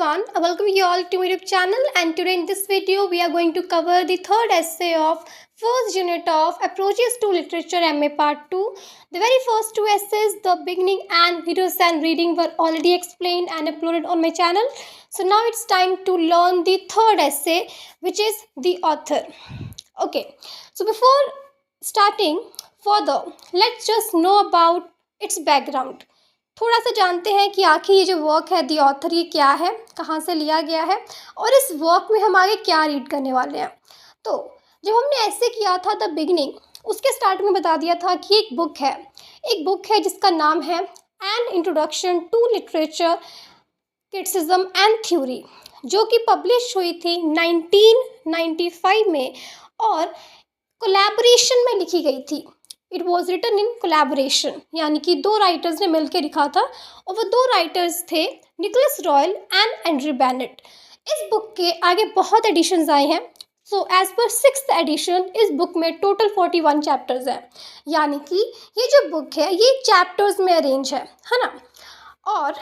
everyone, welcome you all to my YouTube channel, and today in this video we are going to cover the third essay of first unit of Approaches to Literature MA Part 2. The very first two essays, the beginning and readers and reading, were already explained and uploaded on my channel. So now it's time to learn the third essay, which is the author. Okay, so before starting further, let's just know about its background. थोड़ा सा जानते हैं कि आखिर ये जो work है the author ये क्या है, कहाँ से लिया गया है और इस वर्क में हम आगे क्या रीड करने वाले हैं। तो जब हमने ऐसे किया था द बिगनिंग, उसके स्टार्ट में बता दिया था कि एक बुक है जिसका नाम है an introduction to literature criticism and theory, जो कि पब्लिश हुई थी 1995 में और कोलैबोरेशन में लिखी गई थी। It was written in collaboration, यानी कि दो राइटर्स ने मिलकर लिखा था और वो दो राइटर्स थे Nicholas Royle and Andrew Bennett. इस बुक के आगे बहुत एडिशंस आए हैं। So as per 6th addition इस बुक में टोटल 41 चैप्टर्स हैं, यानी कि ये जो बुक है ये चैप्टर्स में अरेंज है ना। और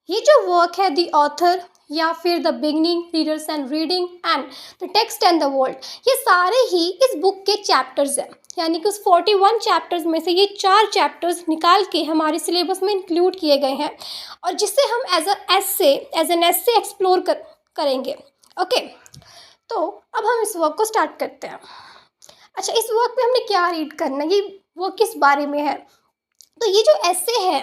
ये जो वर्क है दी ऑथर या फिर the beginning, readers and reading and the text and the world, ये सारे ही इस बुक के चैप्टर्स हैं। यानी कि उस 41 चैप्टर्स में से ये 4 चैप्टर्स निकाल के हमारे सिलेबस में इंक्लूड किए गए हैं और जिसे हम एज एन एसे एक्सप्लोर करेंगे। ओके, तो अब हम इस वर्क को स्टार्ट करते हैं। अच्छा, इस वर्क में हमने क्या रीड करना है, ये वर्क किस बारे में है? तो ये जो एसे है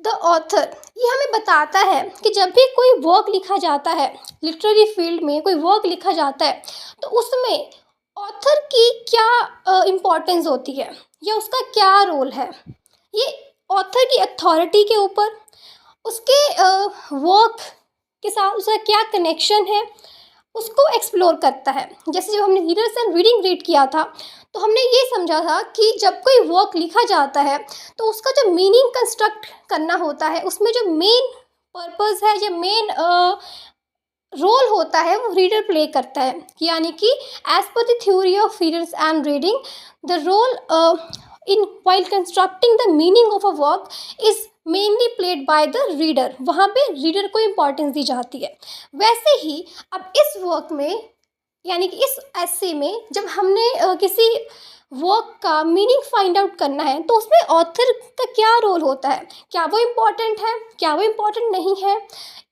द ऑथर, ये हमें बताता है कि जब भी कोई वर्क लिखा जाता है, लिटरेरी फील्ड में कोई वर्क लिखा जाता है, तो उसमें ऑथर की क्या इम्पोर्टेंस होती है या उसका क्या रोल है। ये ऑथर की अथॉरिटी के ऊपर, उसके वर्क के साथ उसका क्या कनेक्शन है, उसको एक्सप्लोर करता है। जैसे जब हमने रीडर्स एंड रीडिंग रीड किया था तो हमने ये समझा था कि जब कोई वर्क लिखा जाता है तो उसका जो मीनिंग कंस्ट्रक्ट करना होता है, उसमें जो मेन पर्पस है या मेन रोल होता है वो रीडर प्ले करता है। यानी कि as per the theory of readers and reading, the role in while constructing the meaning of a work is mainly played by the reader. वहाँ पे रीडर को इम्पॉर्टेंस दी जाती है। वैसे ही अब इस वर्क में, यानी कि इस एसे में, जब हमने किसी वर्क का मीनिंग फाइंड आउट करना है तो उसमें ऑथर का क्या रोल होता है, क्या वो इम्पॉर्टेंट है, क्या वो इम्पॉर्टेंट नहीं है,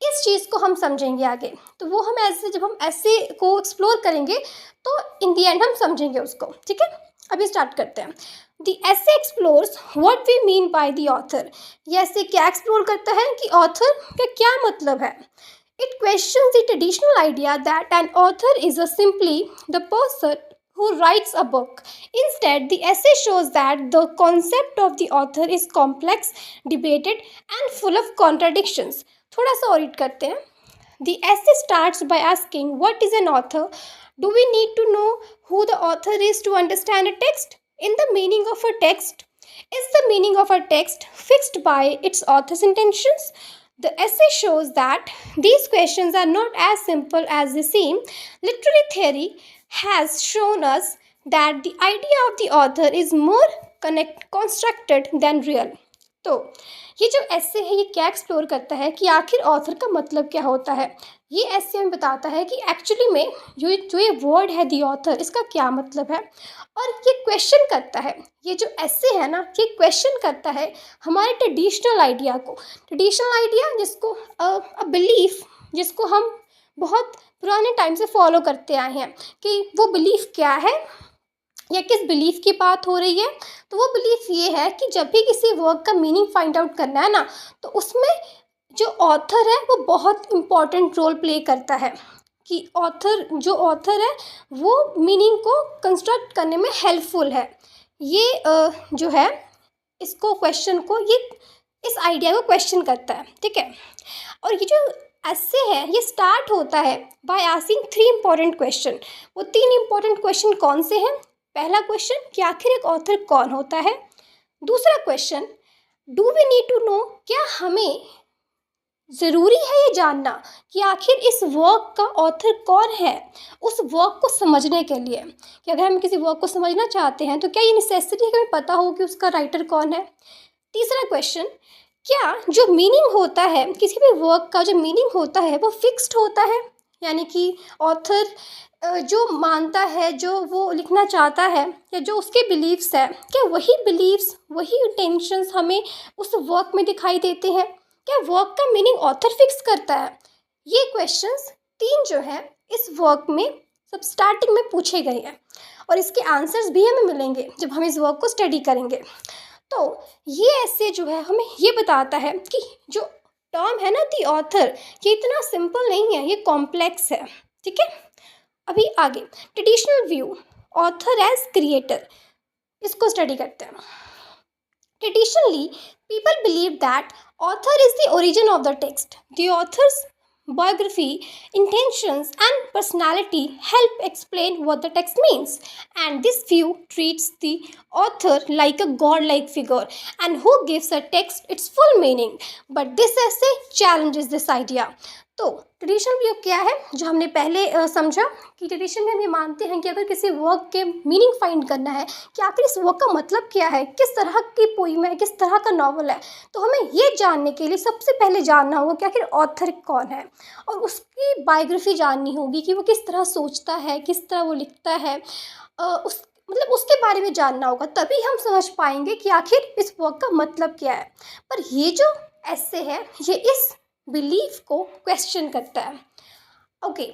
इस चीज़ को हम समझेंगे आगे। तो वो हम ऐसे, जब हम ऐसे को एक्सप्लोर करेंगे तो इन दी एंड हम समझेंगे उसको। ठीक है, अभी स्टार्ट करते हैं। The essay explores what we mean by the author. ये ऐसे क्या एक्सप्लोर करता है कि ऑथर का क्या मतलब है। It questions the traditional idea that an author is simply the person who writes a book. Instead, the essay shows that the concept of the author is complex, debated, and full of contradictions. थोड़ा सा और read करते हैं। The essay starts by asking, what is an author? Do we need to know who the author is to understand a text? In the meaning of a text, is the meaning of a text fixed by its author's intentions? The essay shows that these questions are not as simple as they seem. Literary theory has shown us that the idea of the author is more constructed than real. तो ये जो एसे है ये क्या explore करता है कि आखिर ऑथर का मतलब क्या होता है। ये एसे हमें बताता है कि एक्चुअली में जो ये वर्ड है दी ऑथर, इसका क्या मतलब है। और ये क्वेश्चन करता है, ये जो एसे है ना, ये क्वेश्चन करता है हमारे ट्रेडिशनल आइडिया को। ट्रेडिशनल आइडिया जिसको अ बिलीफ, जिसको हम बहुत पुराने टाइम से फॉलो करते आए हैं कि वो बिलीफ क्या है या किस बिलीफ की बात हो रही है। तो वो बिलीफ ये है कि जब भी किसी वर्क का मीनिंग फाइंड आउट करना है ना, तो उसमें जो ऑथर है वो बहुत इम्पॉर्टेंट रोल प्ले करता है। कि जो ऑथर है वो मीनिंग को कंस्ट्रक्ट करने में हेल्पफुल है। ये जो है इसको क्वेश्चन को, ये इस आइडिया को क्वेश्चन करता है। ठीक है, और ये जो ऐसे है ये स्टार्ट होता है बाय आस्किंग 3 इम्पॉर्टेंट क्वेश्चन। वो 3 इम्पॉर्टेंट क्वेश्चन कौन से हैं? पहला क्वेश्चन कि आखिर एक ऑथर कौन होता है। दूसरा question, do we need to know, क्या हमें ज़रूरी है ये जानना कि आखिर इस वर्क का ऑथर कौन है, उस वर्क को समझने के लिए। कि अगर हम किसी वर्क को समझना चाहते हैं तो क्या ये नेसेसरी है कि हमें पता हो कि उसका राइटर कौन है। तीसरा क्वेश्चन, क्या जो मीनिंग होता है किसी भी वर्क का, जो मीनिंग होता है वो फिक्स्ड होता है, यानी कि ऑथर जो मानता है, जो वो लिखना चाहता है, या जो उसके बिलीव्स है, क्या वही बिलीव्स, वही इंटेंशंस हमें उस वर्क में दिखाई देते हैं? क्या वर्क का मीनिंग ऑथर फिक्स करता है? ये क्वेश्चंस तीन जो है इस वर्क में सब स्टार्टिंग में पूछे गए हैं, और इसके आंसर्स भी हमें मिलेंगे जब हम इस वर्क को स्टडी करेंगे। तो ये ऐसे जो है हमें ये बताता है कि जो टर्म है ना दी ऑथर, ये इतना सिंपल नहीं है, ये कॉम्प्लेक्स है। ठीक है, अभी आगे traditional view, author as creator, इसको स्टडी करते हैं। Traditionally people believe that author is the origin of the text. The author's biography, intentions, and personality help explain what the text means. And this view treats the author like a godlike figure and who gives a text its full meaning. But this essay challenges this idea. तो traditional view क्या है, जो हमने पहले समझा कि tradition में हम ये मानते हैं कि अगर किसी वर्क के मीनिंग फाइंड करना है कि आखिर इस वर्क का मतलब क्या है, किस तरह की पोइम है, किस तरह का नॉवल है, तो हमें ये जानने के लिए सबसे पहले जानना होगा कि आखिर ऑथर कौन है, और उसकी बायोग्राफी जाननी होगी कि वो किस तरह सोचता है, किस तरह वो लिखता है, उस मतलब उसके बारे में जानना होगा, तभी हम समझ पाएंगे कि आखिर इस वर्क का मतलब क्या है। पर ये जो ऐसे है ये इस बिलीफ को क्वेश्चन करता है। ओके,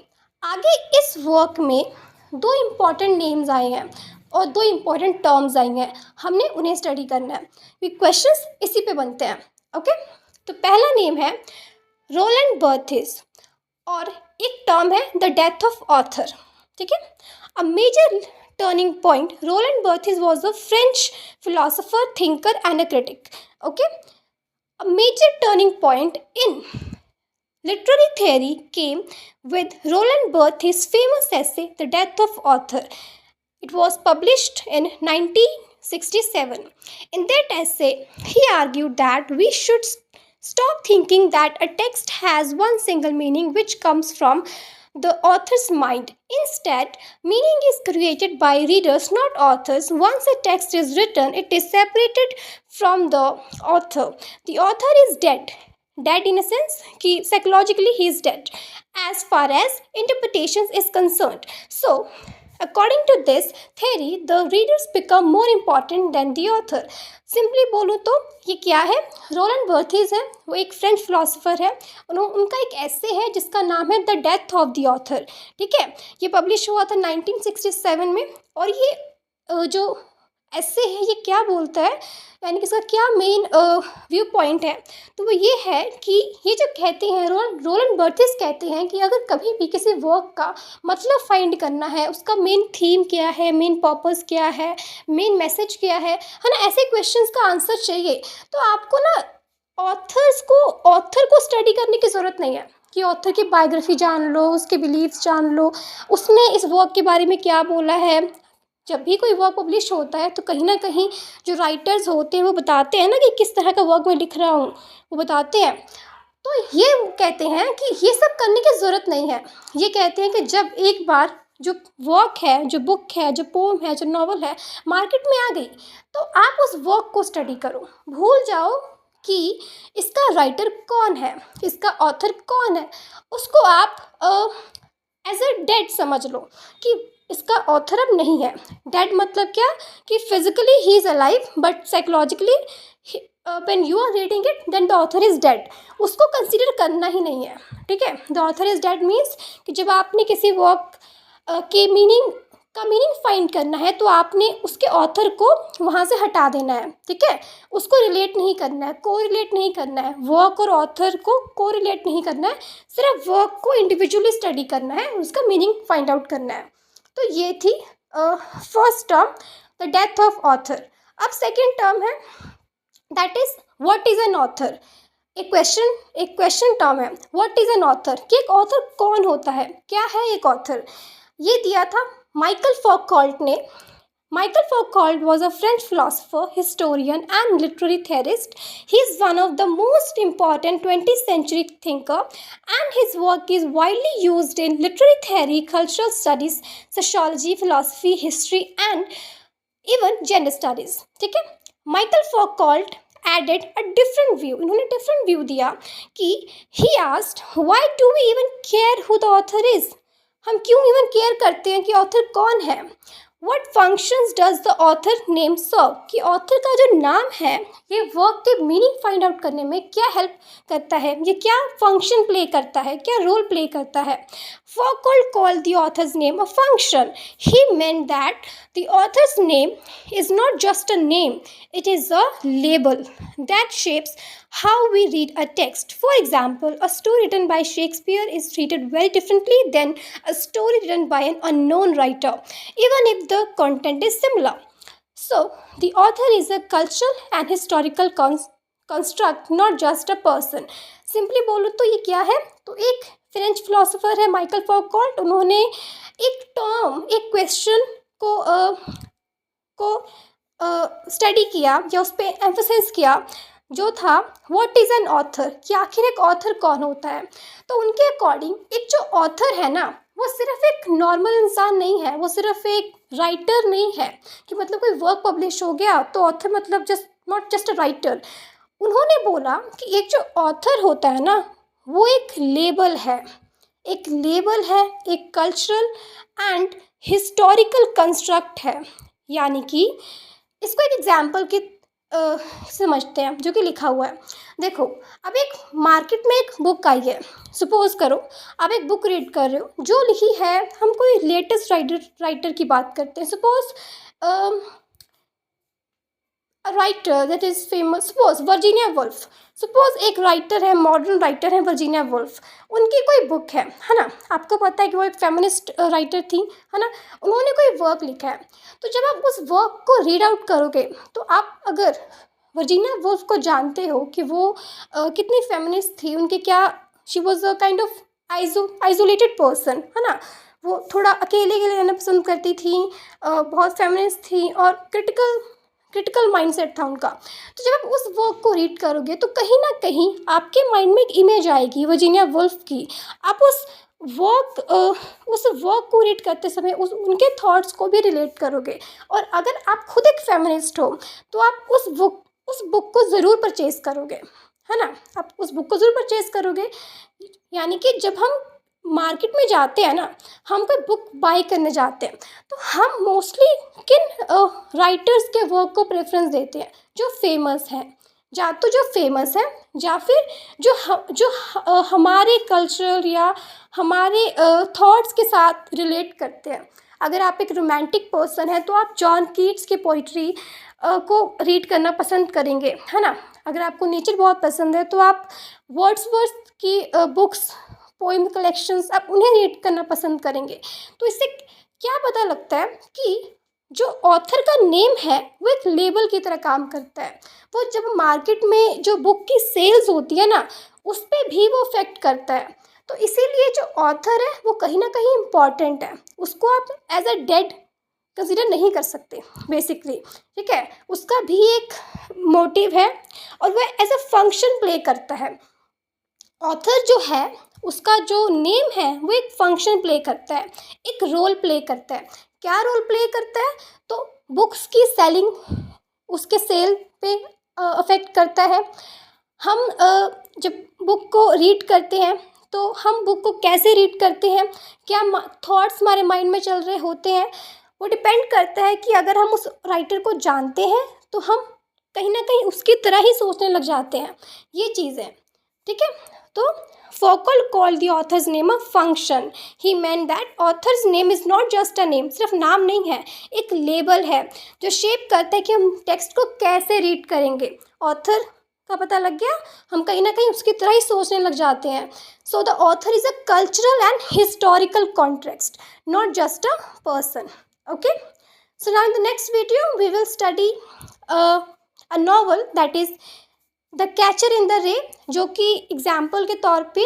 आगे इस वर्क में दो इम्पॉर्टेंट नेम्स आए हैं और दो इम्पॉर्टेंट टर्म्स आई हैं, हमने उन्हें स्टडी करना है, ये क्वेश्चंस इसी पे बनते हैं। ओके, तो पहला नेम है रोलैंड बर्थेस और एक टर्म है द डेथ ऑफ ऑथर। ठीक है, a major turning point, Roland Barthes was a French philosopher, thinker, and a critic. Okay, a major turning point in literary theory came with Roland Barthes' famous essay, The Death of Author. It was published in 1967. In that essay, he argued that we should stop thinking that a text has one single meaning which comes from the author's mind. Instead, meaning is created by readers, not authors. Once a text is written, it is separated from the author. The author is dead. Dead in a sense कि psychologically he is dead as far as interpretations is concerned. So, according to this theory, the readers become more important than the author. Simply बोलूँ तो ये क्या है, Rowland बर्थेस है, वो एक French philosopher है, उनका एक ऐसे है जिसका नाम है the death of the author. ठीक है, ये पब्लिश हुआ था 1967 में, और ये जो ऐसे है ये क्या बोलता है, यानी कि इसका क्या मेन व्यू पॉइंट है, तो वो ये है कि ये जो कहते हैं रोलैंड बर्थेस कहते हैं कि अगर कभी भी किसी वर्क का मतलब फाइंड करना है, उसका मेन थीम क्या है, मेन पर्पस क्या है, मेन मैसेज क्या है ना, ऐसे क्वेश्चंस का आंसर चाहिए, तो आपको ना ऑथर को स्टडी करने की ज़रूरत नहीं है कि ऑथर की बायोग्राफी जान लो, उसके बिलीव्स जान लो, उसने इस वर्क के बारे में क्या बोला है। जब भी कोई वर्क पब्लिश होता है तो कहीं ना कहीं जो राइटर्स होते हैं वो बताते हैं ना कि किस तरह का वर्क मैं लिख रहा हूँ, वो बताते हैं। तो ये कहते हैं कि ये सब करने की ज़रूरत नहीं है। ये कहते हैं कि जब एक बार जो वर्क है, जो बुक है, जो पोम है, जो नॉवल है मार्केट में आ गई, तो आप उस वर्क को स्टडी करो, भूल जाओ कि इसका राइटर कौन है, इसका ऑथर कौन है, उसको आप एज अ डेड समझ लो कि इसका ऑथर अब नहीं है। डेड मतलब क्या कि physically he is alive but psychologically when you are reading it then the author is dead, उसको कंसीडर करना ही नहीं है। ठीक है, the author is dead means कि जब आपने किसी वर्क के मीनिंग फाइंड करना है तो आपने उसके ऑथर को वहाँ से हटा देना है। ठीक है, उसको रिलेट नहीं करना है, को रिलेट नहीं करना है, वर्क और ऑथर को रिलेट नहीं करना है, सिर्फ वर्क को इंडिविजुअली स्टडी करना है, उसका मीनिंग फाइंड आउट करना है। तो ये थी first term, the death of author. अब सेकेंड टर्म है that is what is an author. एक क्वेश्चन टर्म है, व्हाट इज एन ऑथर, कि एक ऑथर कौन होता है, क्या है एक ऑथर। ये दिया था माइकल फौकॉल्ट ने। Michael Foucault was a French philosopher, historian, and literary theorist. He is one of the most important 20th century thinker, and his work is widely used in literary theory, cultural studies, sociology, philosophy, history, and even gender studies. ठीक है, Michael Foucault added a different view, इन्होंने different view दिया कि he asked why do we even care who the author is, हम क्यों even care करते हैं कि ऑथर कौन है। What functions does the author name serve, कि ऑथर का जो नाम है ये वर्क के मीनिंग फाइंड आउट करने में क्या हेल्प करता है, ये क्या फंक्शन प्ले करता है, क्या रोल प्ले करता है। Foucault called the author's name a function. He meant that the author's name is not just a name, it is a label that shapes how we read a text. For example, a story written by Shakespeare is treated very differently than a story written by an unknown writer, even if the content is similar. So, the author is a cultural and historical construct, not just a person. Simply बोलूँ तो ये क्या है, तो एक French philosopher है Michael फॉकॉल्ट, उन्होंने एक टर्म, एक क्वेश्चन को स्टडी किया या उस पर एम्फोसाइज किया, जो था व्हाट इज़ एन ऑथर, कि आखिर एक ऑथर कौन होता है। तो उनके अकॉर्डिंग एक जो ऑथर है ना, वो सिर्फ एक नॉर्मल इंसान नहीं है, वो सिर्फ एक राइटर नहीं है कि मतलब कोई वर्क पब्लिश हो गया तो ऑथर मतलब just not just a writer. उन्होंने बोला कि एक जो ऑथर होता है ना, वो एक लेबल है, एक लेबल है, एक कल्चरल एंड हिस्टोरिकल कंस्ट्रक्ट है। यानी कि इसको एक एग्जाम्पल की समझते हैं, जो कि लिखा हुआ है। देखो, अब एक मार्केट में एक बुक आई है, सपोज करो आप एक बुक रीड कर रहे हो, जो लिखी है, हम कोई लेटेस्ट राइटर की बात करते हैं, suppose writer that is famous, suppose Virginia Woolf, suppose एक राइटर है, मॉडर्न राइटर है वर्जीनिया वुल्फ, उनकी कोई बुक है ना, आपको पता है कि वो एक फेमिनिस्ट राइटर थी, है ना, उन्होंने कोई वर्क लिखा है। तो जब आप उस वर्क को रीड आउट करोगे, तो आप अगर वर्जीनिया वुल्फ को जानते हो कि वो कितनी फेमिनिस्ट थी, उनके क्या, she was a kind of isolated person, है ना, वो थोड़ा अकेले रहना पसंद करती थी, बहुत फेमिनिस्ट थी और क्रिटिकल माइंडसेट था उनका। तो जब आप उस वर्क को रीड करोगे तो कहीं ना कहीं आपके माइंड में एक इमेज आएगी वर्जीनिया वुल्फ की। आप उस वर्क को रीड करते समय उनके थॉट्स को भी रिलेट करोगे। और अगर आप खुद एक फेमिनिस्ट हो तो आप उस बुक को ज़रूर परचेज़ करोगे, है ना, आप उस बुक को ज़रूर परचेज़ करोगे। यानी कि जब हम मार्केट में जाते हैं ना, हम कोई बुक बाई करने जाते हैं, तो हम मोस्टली किन राइटर्स के वर्क को प्रेफरेंस देते हैं, जो फेमस हैं, या तो जो फेमस है, या फिर जो हमारे कल्चरल या हमारे थॉट्स के साथ रिलेट करते हैं। अगर आप एक रोमांटिक पर्सन है तो आप जॉन कीट्स की पोइट्री को रीड करना पसंद करेंगे, है ना। अगर आपको नेचर बहुत पसंद है तो आप वर्ड्सवर्थ की बुक्स, पोइम कलेक्शंस, आप उन्हें रीड करना पसंद करेंगे। तो इससे क्या पता लगता है कि जो ऑथर का नेम है वो एक लेबल की तरह काम करता है। वो जब मार्केट में जो बुक की सेल्स होती है ना, उस पर भी वो इफेक्ट करता है। तो इसीलिए जो ऑथर है वो कहीं ना कहीं इम्पॉर्टेंट है, उसको आप एज अ डेड कंसिडर नहीं कर सकते बेसिकली, ठीक है। उसका भी एक मोटिव है और वह एज अ फंक्शन प्ले करता है। ऑथर जो है उसका जो नेम है वो एक फंक्शन प्ले करता है, एक रोल प्ले करता है। क्या रोल प्ले करता है, तो बुक्स की सेलिंग, उसके सेल पे अफेक्ट करता है। हम जब बुक को रीड करते हैं तो हम बुक को कैसे रीड करते हैं, क्या थॉट्स हमारे माइंड में चल रहे होते हैं, वो डिपेंड करता है कि अगर हम उस राइटर को जानते हैं तो हम कहीं ना कहीं उसकी तरह ही सोचने लग जाते हैं। ये चीज़ है, ठीक है। तो Foucault called the author's name a function. He meant that author's name is not just a name. सिर्फ नाम नहीं है, एक लेबल है जो शेप करता है कि हम टेक्स्ट को कैसे रीड करेंगे। ऑथर का पता लग गया, हम कहीं ना कहीं उसकी तरह ही सोचने लग जाते हैं। So the author is a cultural and historical context, not just a person. Okay. So now in the next video we will study a novel that is the catcher in the रे, जो कि example के तौर पे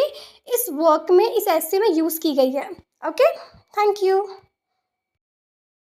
इस work में, इस ऐसे में यूज़ की गई है। Okay, thank you.